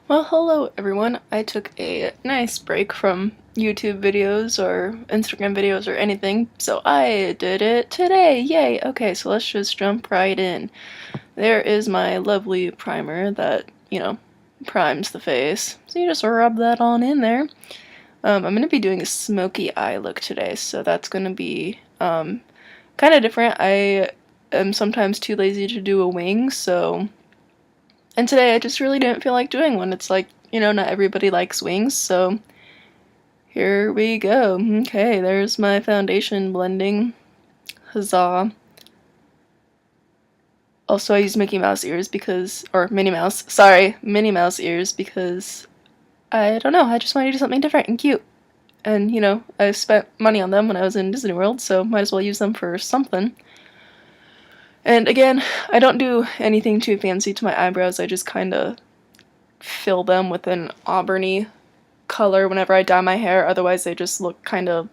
Well, hello everyone. I took a nice break from YouTube videos or Instagram videos or anything, so I did it today. Yay! Okay, so let's just jump right in. There is my lovely primer that, primes the face. So you just rub that on in there. I'm going to be doing a smoky eye look today, so that's going to be kind of different. I am sometimes too lazy to do a wing, and today I just really didn't feel like doing one. It's like, not everybody likes wings, so here we go. Okay, there's my foundation blending. Huzzah. Also, I use Mickey Mouse ears or Minnie Mouse, sorry, Minnie Mouse ears because, I don't know, I just wanted to do something different and cute. And, I spent money on them when I was in Disney World, so might as well use them for something. And again, I don't do anything too fancy to my eyebrows, I just kind of fill them with an auburny color whenever I dye my hair, otherwise they just look kind of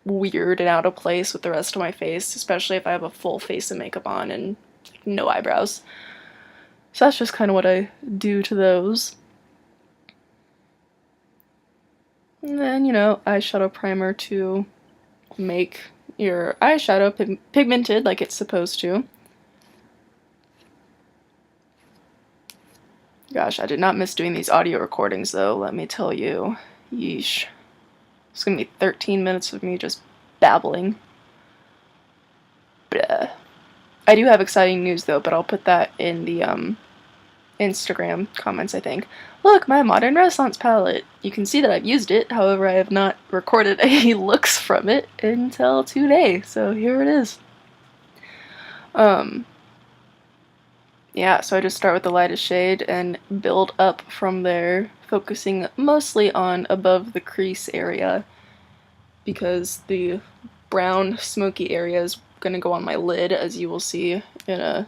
weird and out of place with the rest of my face, especially if I have a full face of makeup on and no eyebrows. So that's just kind of what I do to those. And then, eyeshadow primer to make your eyeshadow pigmented like it's supposed to. Gosh, I did not miss doing these audio recordings though, let me tell you. Yeesh. It's gonna be 13 minutes of me just babbling. Bleh. I do have exciting news though, but I'll put that in the Instagram comments, I think. Look, my modern Renaissance palette! You can see that I've used it, however I have not recorded any looks from it until today, so here it is. Yeah, so I just start with the lightest shade and build up from there, focusing mostly on above the crease area, because the brown smoky area is going to go on my lid, as you will see in a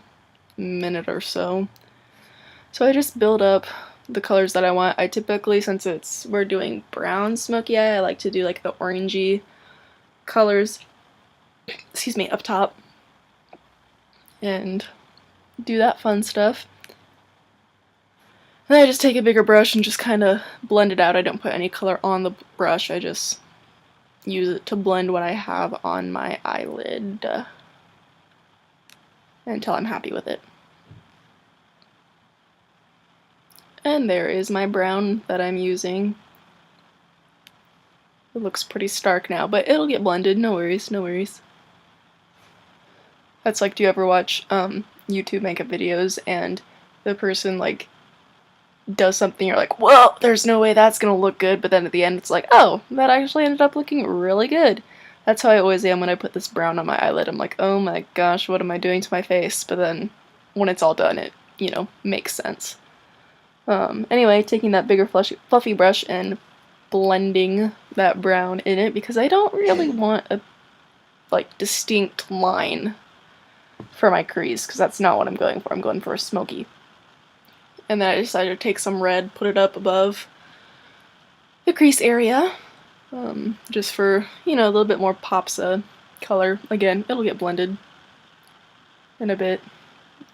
minute or so. So I just build up the colors that I want. I typically, since we're doing brown smoky eye, I like to do like the orangey colors, excuse me, up top, and do that fun stuff. And then I just take a bigger brush and just kind of blend it out. I don't put any color on the brush, I just use it to blend what I have on my eyelid until I'm happy with it. And there is my brown that I'm using. It looks pretty stark now, but it'll get blended, no worries, no worries. That's like, do you ever watch YouTube makeup videos and the person like does something, you're like, whoa, there's no way that's gonna look good, but then at the end it's like, oh, that actually ended up looking really good. That's how I always am when I put this brown on my eyelid. I'm like, oh my gosh, what am I doing to my face? But then when it's all done, it, makes sense. Anyway, taking that bigger fluffy brush and blending that brown in it, because I don't really want a distinct line for my crease, because that's not what I'm going for. I'm going for a smoky. And then I decided to take some red, put it up above the crease area, just for, a little bit more pops of color. Again, it'll get blended in a bit.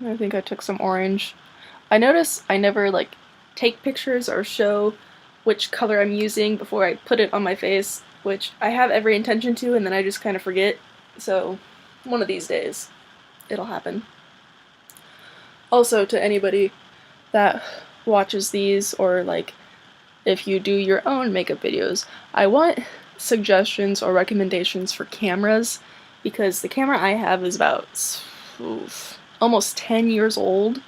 I think I took some orange. I notice I never take pictures or show which color I'm using before I put it on my face, which I have every intention to, and then I just kind of forget. So one of these days it'll happen. Also, to anybody that watches these, or if you do your own makeup videos, I want suggestions or recommendations for cameras, because the camera I have is about almost 10 years old,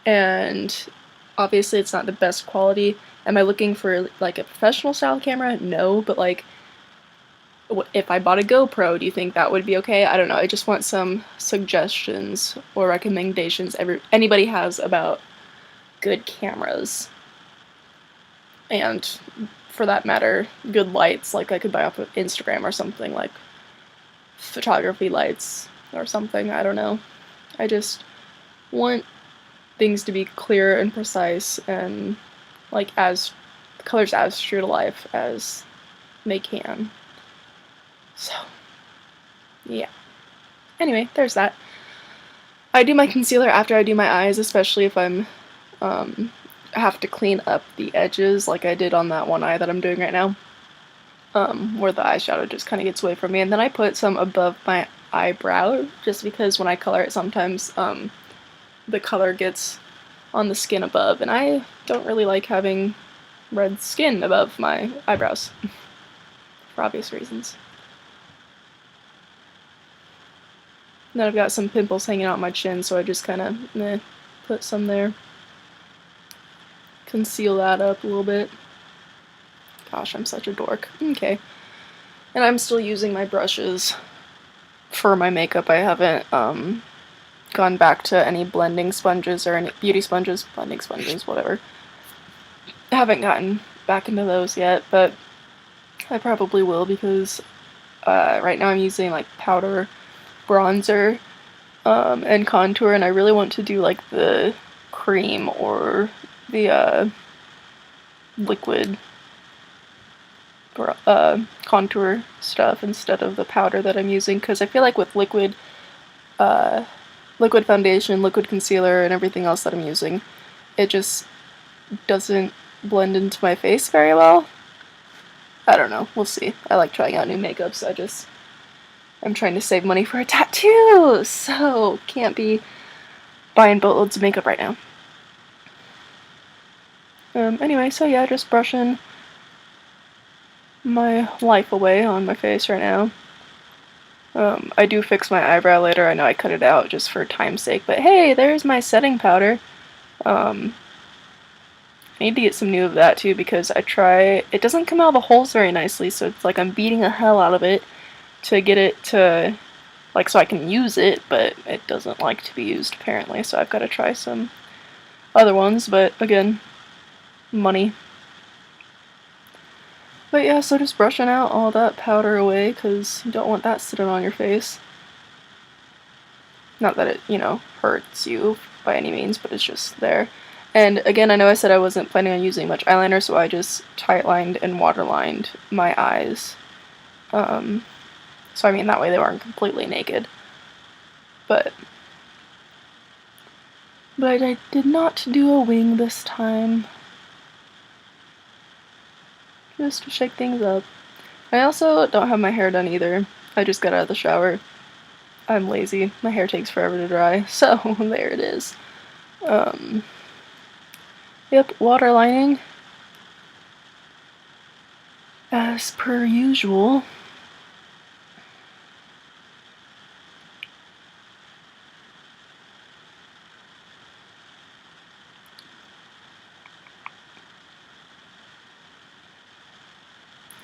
and obviously it's not the best quality. Am I looking for a professional style camera? No, but if I bought a GoPro, do you think that would be okay? I don't know, I just want some suggestions or recommendations anybody has about good cameras. And for that matter, good lights, I could buy off of Instagram or something, like photography lights or something, I don't know. I just want things to be clear and precise and as colors as true to life as they can. So, yeah. Anyway, there's that. I do my concealer after I do my eyes, especially if I'm have to clean up the edges like I did on that one eye that I'm doing right now, where the eyeshadow just kind of gets away from me. And then I put some above my eyebrow, just because when I color it sometimes the color gets on the skin above, and I don't really like having red skin above my eyebrows, for obvious reasons. And then I've got some pimples hanging out my chin, so I just kind of put some there. Conceal that up a little bit. Gosh, I'm such a dork. Okay. And I'm still using my brushes for my makeup. I haven't gone back to any blending sponges or any beauty sponges, blending sponges, whatever. I haven't gotten back into those yet, but I probably will, because right now I'm using like powder, bronzer, and contour, and I really want to do like the cream or the liquid contour stuff instead of the powder that I'm using, because I feel like with liquid foundation, liquid concealer, and everything else that I'm using, it just doesn't blend into my face very well. I don't know, we'll see. I like trying out new makeup, so I'm trying to save money for a tattoo, so can't be buying boatloads of makeup right now. Anyway, so yeah, just brushing my life away on my face right now. I do fix my eyebrow later. I know I cut it out just for time's sake, but hey, there's my setting powder. I need to get some new of that too, because it doesn't come out of the holes very nicely, so it's like I'm beating the hell out of it to get it to, like, so I can use it, but it doesn't like to be used apparently, so I've got to try some other ones, but again, money. But yeah, so just brushing out all that powder away, because you don't want that sitting on your face. Not that it, hurts you by any means, but it's just there. And again, I know I said I wasn't planning on using much eyeliner, so I just tightlined and waterlined my eyes. So I mean, that way they weren't completely naked. But I did not do a wing this time. Just to shake things up. I also don't have my hair done either. I just got out of the shower. I'm lazy. My hair takes forever to dry, so there it is. Yep, waterlining. As per usual.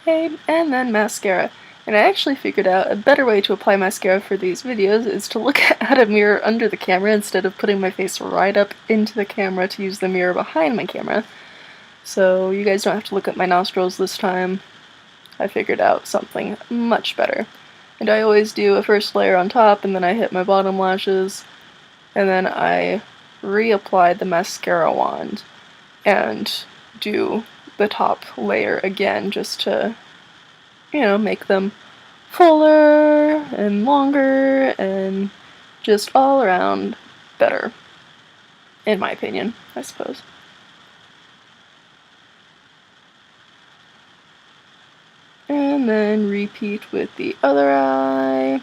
Okay, and then mascara. And I actually figured out a better way to apply mascara for these videos is to look at a mirror under the camera instead of putting my face right up into the camera to use the mirror behind my camera. So you guys don't have to look at my nostrils this time. I figured out something much better. And I always do a first layer on top, and then I hit my bottom lashes, and then I reapply the mascara wand and do the top layer again, just to, make them fuller and longer and just all around better, in my opinion, I suppose. And then repeat with the other eye.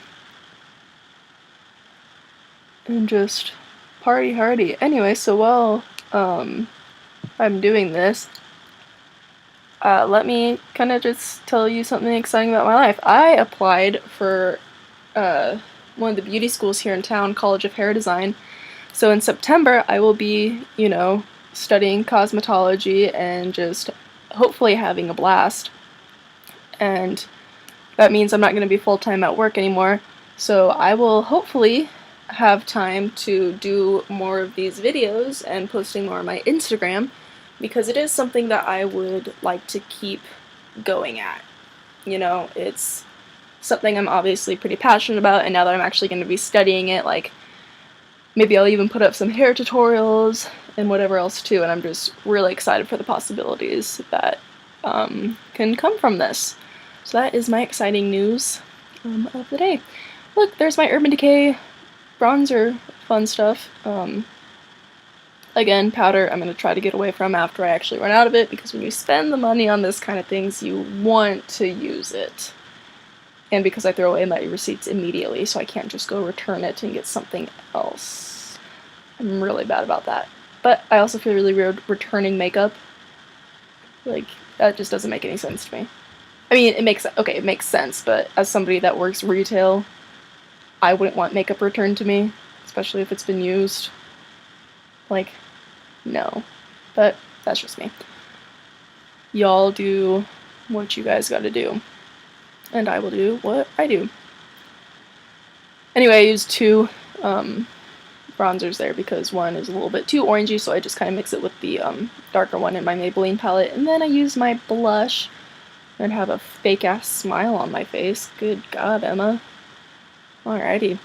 And just party hardy. Anyway, so while I'm doing this, let me kind of just tell you something exciting about my life. I applied for one of the beauty schools here in town, College of Hair Design. So in September, I will be, studying cosmetology and just hopefully having a blast. And that means I'm not going to be full-time at work anymore. So I will hopefully have time to do more of these videos and posting more on my Instagram, because it is something that I would like to keep going at. It's something I'm obviously pretty passionate about, and now that I'm actually going to be studying it, like, maybe I'll even put up some hair tutorials and whatever else too, and I'm just really excited for the possibilities that can come from this. So that is my exciting news of the day. Look, there's my Urban Decay bronzer fun stuff. Again, powder I'm going to try to get away from after I actually run out of it, because when you spend the money on this kind of things, you want to use it. And because I throw away my receipts immediately, so I can't just go return it and get something else. I'm really bad about that. But I also feel really weird returning makeup. Like, that just doesn't make any sense to me. I mean, it makes sense, but as somebody that works retail, I wouldn't want makeup returned to me, especially if it's been used. Like, no. But that's just me. Y'all do what you guys gotta do. And I will do what I do. Anyway, I used two bronzers there because one is a little bit too orangey, so I just kind of mix it with the darker one in my Maybelline palette. And then I use my blush and have a fake-ass smile on my face. Good God, Emma. Alrighty.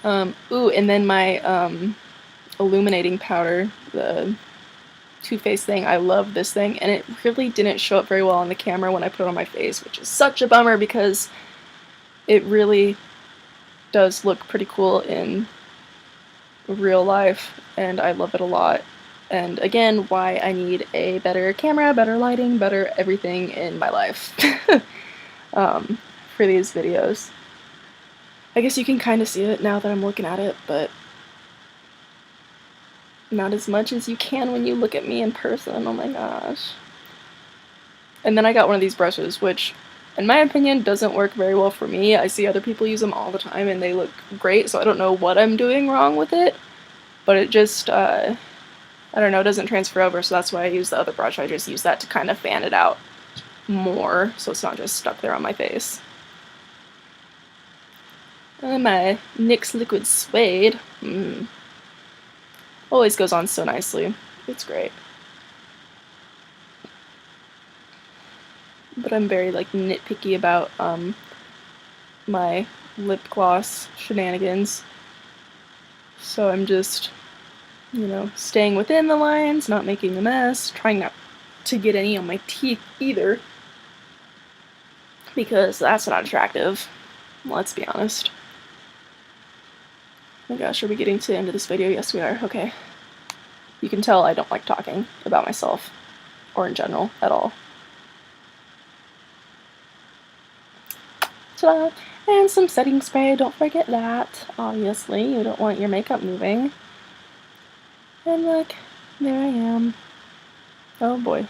Ooh, and then my illuminating powder, the Too Faced thing. I love this thing, and it really didn't show up very well on the camera when I put it on my face, which is such a bummer because it really does look pretty cool in real life, and I love it a lot. And again, why I need a better camera, better lighting, better everything in my life for these videos. I guess you can kind of see it now that I'm looking at it, but not as much as you can when you look at me in person. Oh my gosh. And then I got one of these brushes, which, in my opinion, doesn't work very well for me. I see other people use them all the time and they look great, so I don't know what I'm doing wrong with it. But it just, I don't know, it doesn't transfer over, so that's why I use the other brush. I just use that to kind of fan it out more, so it's not just stuck there on my face. And my NYX Liquid Suede. Always goes on so nicely. It's great. But I'm very, like, nitpicky about, my lip gloss shenanigans. So I'm just, you know, staying within the lines, not making a mess, trying not to get any on my teeth either, because that's not attractive, let's be honest. Oh my gosh, are we getting to the end of this video? Yes, we are. Okay. You can tell I don't like talking about myself, or in general, at all. Ta-da! And some setting spray, don't forget that. Obviously, you don't want your makeup moving. And look, there I am. Oh boy.